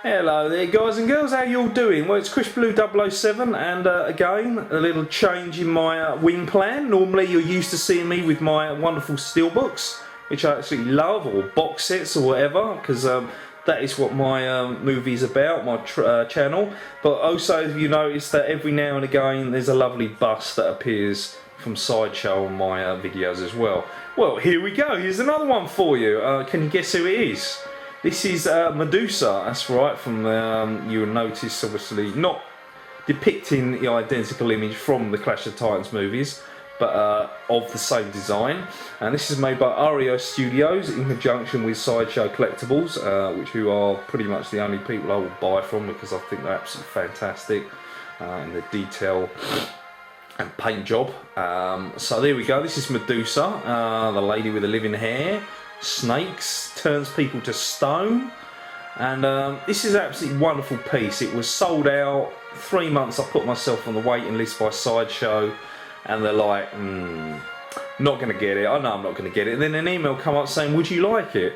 Hello there guys and girls, how you all doing? Well, it's CHRISBLU007 and again a little change in my wing plan. Normally you're used to seeing me with my wonderful steelbooks, which I absolutely love, or box sets or whatever, because that is what my movie is about, my channel. But also you notice that every now and again there's a lovely bust that appears from Sideshow on my videos as well. Well, here we go, here's another one for you. Can you guess who it is? This is Medusa, that's right, from you'll notice obviously not depicting the identical image from the Clash of Titans movies, but of the same design. And this is made by Arh Studios in conjunction with Sideshow Collectibles, who are pretty much the only people I will buy from because I think they're absolutely fantastic in the detail and paint job. So there we go, this is Medusa, the lady with the living hair. Snakes, turns people to stone, and this is an absolutely wonderful piece. It was sold out 3 months. I put myself on the waiting list by Sideshow and they're like, not going to get it. I know I'm not going to get it. And then an email come up saying, would you like it?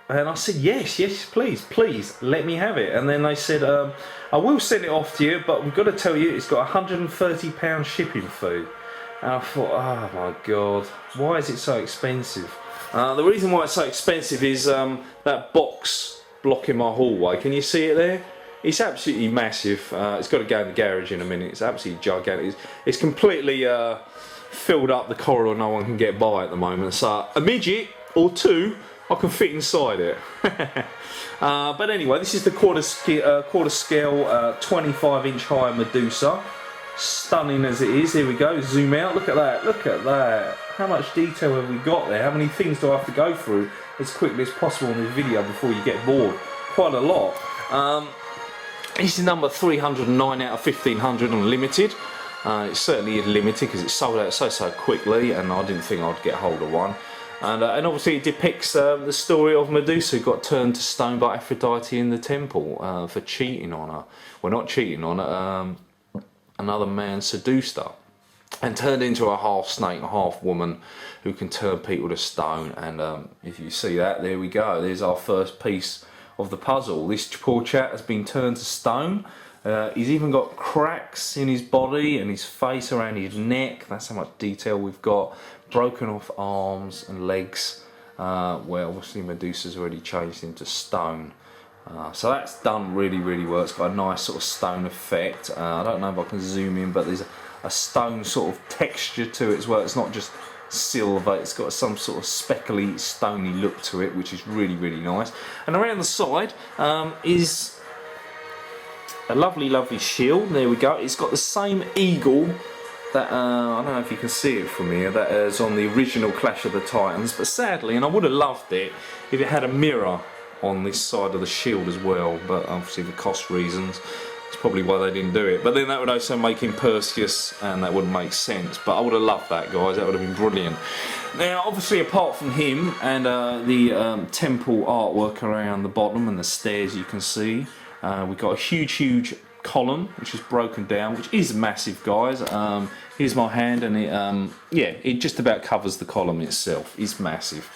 And I said, yes, please let me have it. And then they said, I will send it off to you, but we've got to tell you it's got £130 shipping fee. And I thought, oh my god, why is it so expensive? The reason why it's so expensive is that box blocking my hallway. Can you see it there? It's absolutely massive. It's got to go in the garage in a minute. It's absolutely gigantic. It's completely filled up the corridor no one can get by at the moment. So a midget or two, I can fit inside it. But anyway, this is the quarter scale 25-inch high Medusa. Stunning as it is. Here we go, zoom out, look at that, look at that. How much detail have we got there? How many things do I have to go through as quickly as possible in this video before you get bored? Quite a lot. This is number 309 out of 1500 on limited. It certainly is limited because it sold out so quickly and I didn't think I'd get hold of one. And obviously it depicts the story of Medusa, who got turned to stone by Aphrodite in the temple for cheating on her. Well, not cheating on her, another man seduced her and turned into a half snake, half woman who can turn people to stone. And if you see that, there we go, there's our first piece of the puzzle. This poor chap has been turned to stone. He's even got cracks in his body and his face, around his neck. That's how much detail we've got. Broken off arms and legs, where obviously Medusa's already changed him to stone. So that's done really well. It's got a nice sort of stone effect. I don't know if I can zoom in, but there's a stone sort of texture to it as well. It's not just silver, it's got some sort of speckly, stony look to it, which is really nice. And around the side is a lovely shield. There we go. It's got the same eagle that, I don't know if you can see it from here, that is on the original Clash of the Titans, but sadly, and I would have loved it if it had a mirror on this side of the shield as well, but obviously for cost reasons it's probably why they didn't do it. But then that would also make him Perseus and that wouldn't make sense, but I would have loved that, guys. That would have been brilliant. Now obviously apart from him and the temple artwork around the bottom and the stairs you can see, we've got a huge column which is broken down, which is massive, guys. Here's my hand and it just about covers the column itself. It's massive.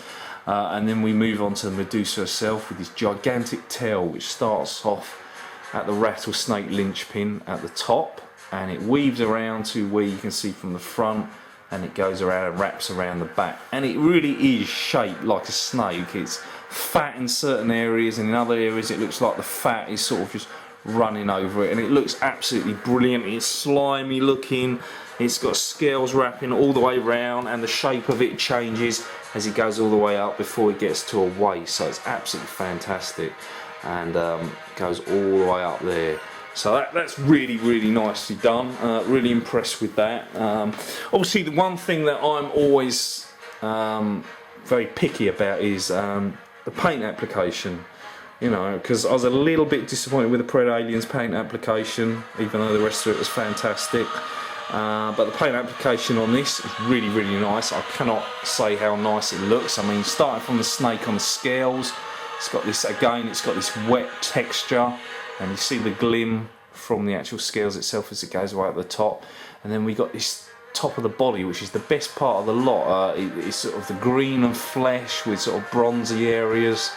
And then we move on to Medusa herself with this gigantic tail, which starts off at the rattlesnake linchpin at the top, and it weaves around to where you can see from the front, and it goes around and wraps around the back, and it really is shaped like a snake. It's fat in certain areas, and in other areas it looks like the fat is sort of just running over it, and it looks absolutely brilliant. It's slimy looking, it's got scales wrapping all the way around, and the shape of it changes as it goes all the way up before it gets to a waist, so it's absolutely fantastic, and goes all the way up there. So that's really nicely done. Really impressed with that. Obviously the one thing that I'm always very picky about is the paint application. You know, because I was a little bit disappointed with the Pred Aliens paint application, even though the rest of it was fantastic. But the paint application on this is really nice. I cannot say how nice it looks. I mean, starting from the snake on the scales, it's got this, again, it's got this wet texture, and you see the glim from the actual scales itself as it goes right at the top. And then we got this top of the body, which is the best part of the lot. It's sort of the green and flesh with sort of bronzy areas.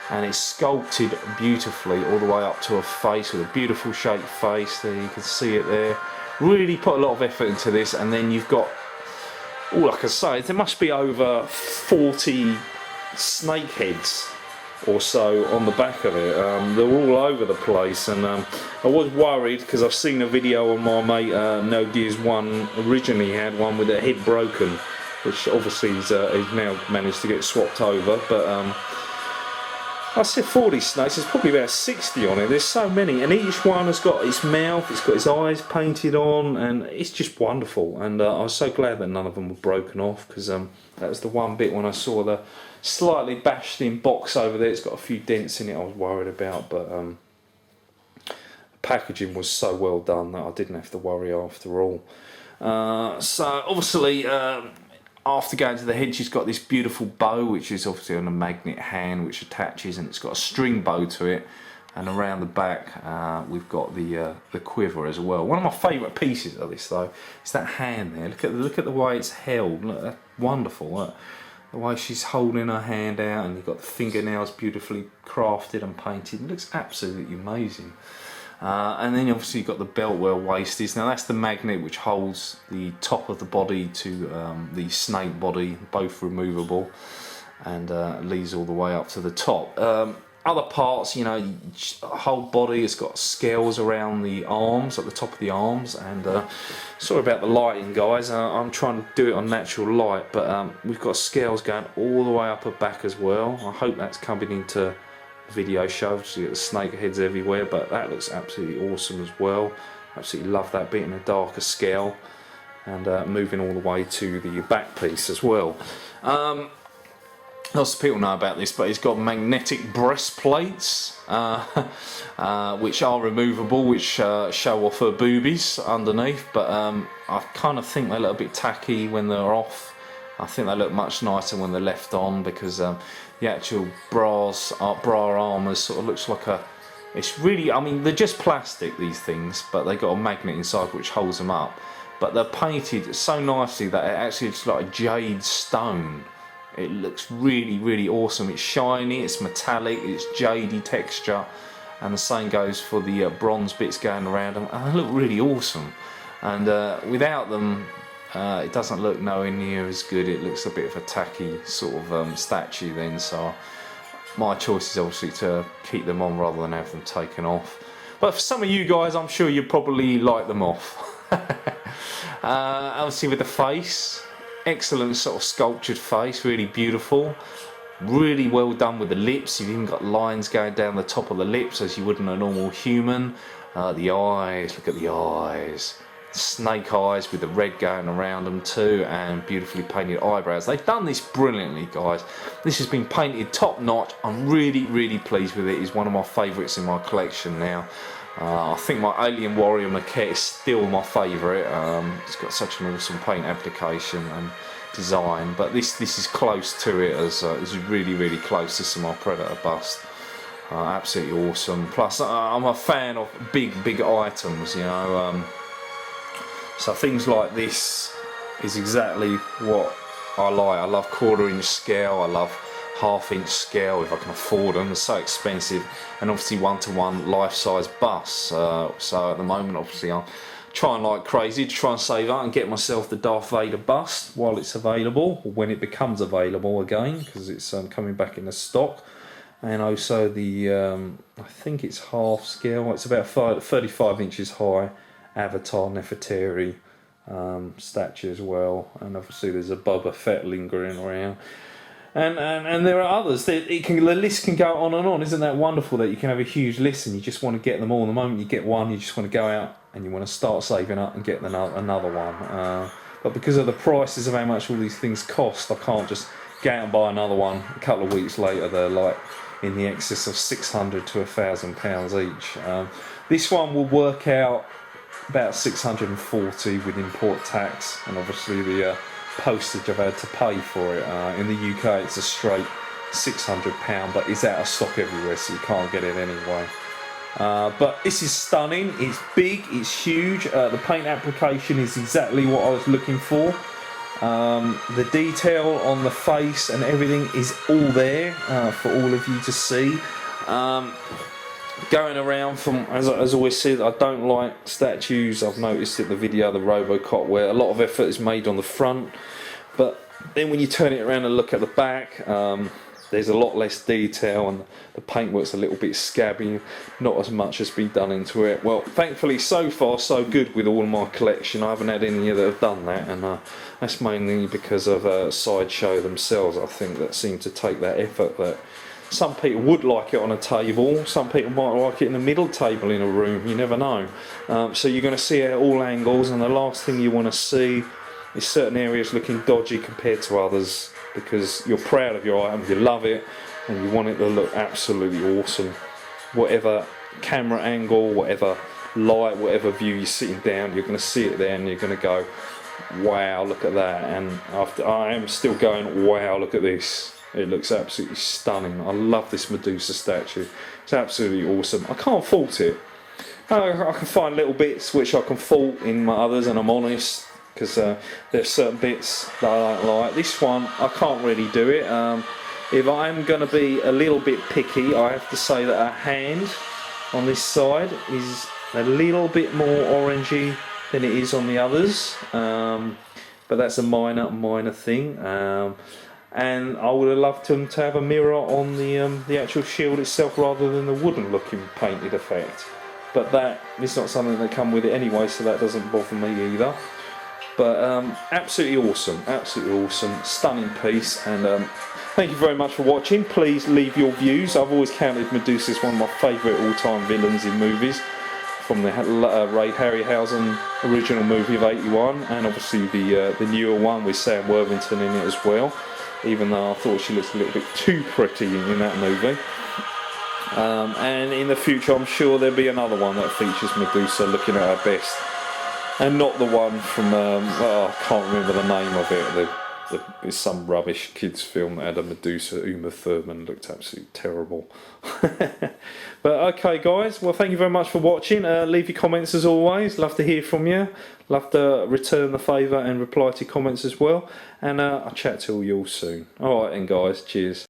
and it's sculpted beautifully all the way up to a face with a beautiful shaped face. There you can see it there. Really put a lot of effort into this, and then you've got, like I say, there must be over 40 snake heads or so on the back of it. They're all over the place, and I was worried because I've seen a video on my mate No Gears 1 originally had one with a head broken, which obviously he's now managed to get swapped over, but I said 40 snakes, there's probably about 60 on it. There's so many, and each one has got its mouth, it's got its eyes painted on, and it's just wonderful. And I was so glad that none of them were broken off, because that was the one bit when I saw the slightly bashed in box over there. It's got a few dents in it I was worried about, but the packaging was so well done that I didn't have to worry after all. So obviously, after going to the head, she's got this beautiful bow, which is obviously on a magnet hand, which attaches, and it's got a string bow to it. And around the back, we've got the quiver as well. One of my favourite pieces of this, though, is that hand there. Look at the way it's held. Look, that's wonderful. Look, the way she's holding her hand out, and you've got the fingernails beautifully crafted and painted. It looks absolutely amazing. And then obviously you've got the belt where waist is. Now that's the magnet which holds the top of the body to the snake body, both removable, and leads all the way up to the top. Other parts, you know, whole body has got scales around the arms, at the top of the arms, and sorry about the lighting, guys. I'm trying to do it on natural light, but we've got scales going all the way up her back as well. I hope that's coming into video show, so you get the snake heads everywhere, but that looks absolutely awesome as well. Absolutely love that bit in a darker scale, and moving all the way to the back piece as well. Lots of people know about this, but it's got magnetic breastplates which are removable, which show off her boobies underneath, but I kind of think they look a bit tacky when they're off. I think they look much nicer when they're left on, because the actual bra armour sort of looks like it's really, I mean, they're just plastic, these things, but they got a magnet inside which holds them up. But they're painted so nicely that it actually looks like a jade stone. It looks really, really awesome. It's shiny, it's metallic, it's jadey texture, and the same goes for the bronze bits going around them, and they look really awesome. And without them, it doesn't look nowhere near as good. It looks a bit of a tacky sort of statue then, so my choice is obviously to keep them on rather than have them taken off. But for some of you guys, I'm sure you probably like them off. Obviously with the face, excellent sort of sculptured face, really beautiful. Really well done with the lips. You've even got lines going down the top of the lips as you would in a normal human. The eyes, look at the eyes. Snake eyes with the red going around them too, and beautifully painted eyebrows. They've done this brilliantly, guys. This has been painted top notch. I'm really, really pleased with it. It's one of my favourites in my collection now. I think my Alien Warrior maquette is still my favourite. It's got such an awesome paint application and design, but this is close to it, as is really, really close. This is my Predator bust. Absolutely awesome. Plus, I'm a fan of big items, you know. So things like this is exactly what I like. I love 1/4 inch scale, I love 1/2 inch scale if I can afford them. They're so expensive, and obviously 1-to-1 life-size busts. So at the moment, obviously, I'm trying like crazy to try and save up and get myself the Darth Vader bust while it's available, or when it becomes available again, because it's coming back into stock. And also the, I think it's half scale, it's about 35 inches high, Avatar Nefertari statue as well, and obviously there's a Boba Fett lingering around, and there are others. The list can go on and on. Isn't that wonderful that you can have a huge list and you just want to get them all? The moment you get one, you just want to go out and you want to start saving up and get another one. But because of the prices of how much all these things cost, I can't just go out and buy another one. A couple of weeks later, they're like in the excess of £600 to £1,000 each. This one will work out about 640 with import tax, and obviously the postage I've had to pay for it. In the UK it's a straight £600, but it's out of stock everywhere, so you can't get it anyway. But this is stunning. It's big, it's huge. The paint application is exactly what I was looking for. The detail on the face and everything is all there for all of you to see. Going around from, as I always said, I don't like statues. I've noticed in the video, the Robocop, where a lot of effort is made on the front, but then when you turn it around and look at the back, there's a lot less detail and the paintwork's a little bit scabby, not as much has been done into it. Well, thankfully so far so good with all of my collection. I haven't had any that have done that, and that's mainly because of Sideshow themselves, I think, that seem to take that effort. That some people would like it on a table, some people might like it in the middle table in a room, you never know. So you're going to see it at all angles, and the last thing you want to see is certain areas looking dodgy compared to others, because you're proud of your item, you love it, and you want it to look absolutely awesome. Whatever camera angle, whatever light, whatever view you're sitting down, you're going to see it there and you're going to go, wow, look at that. And I am still going, wow, look at this. It looks absolutely stunning. I love this Medusa statue. It's absolutely awesome. I can't fault it. I can find little bits which I can fault in my others, and I'm honest, because there's certain bits that I don't like. This one, I can't really do it. If I'm going to be a little bit picky, I have to say that her hand on this side is a little bit more orangey than it is on the others. But that's a minor thing. And I would have loved them to have a mirror on the actual shield itself rather than the wooden looking painted effect. But that is not something that come with it anyway, so that doesn't bother me either. But absolutely awesome, stunning piece, and thank you very much for watching. Please leave your views. I've always counted Medusa as one of my favourite all-time villains in movies, from the Ray Harryhausen original movie of '81, and obviously the newer one with Sam Worthington in it as well, even though I thought she looked a little bit too pretty in that movie. And in the future I'm sure there'll be another one that features Medusa looking at her best. And not the one from, I can't remember the name of it. It's some rubbish kids film that had a Medusa, Uma Thurman, looked absolutely terrible. But okay guys, well thank you very much for watching. Leave your comments as always, love to hear from you. Love to return the favour and reply to comments as well. And I'll chat to you all soon. Alright then guys, cheers.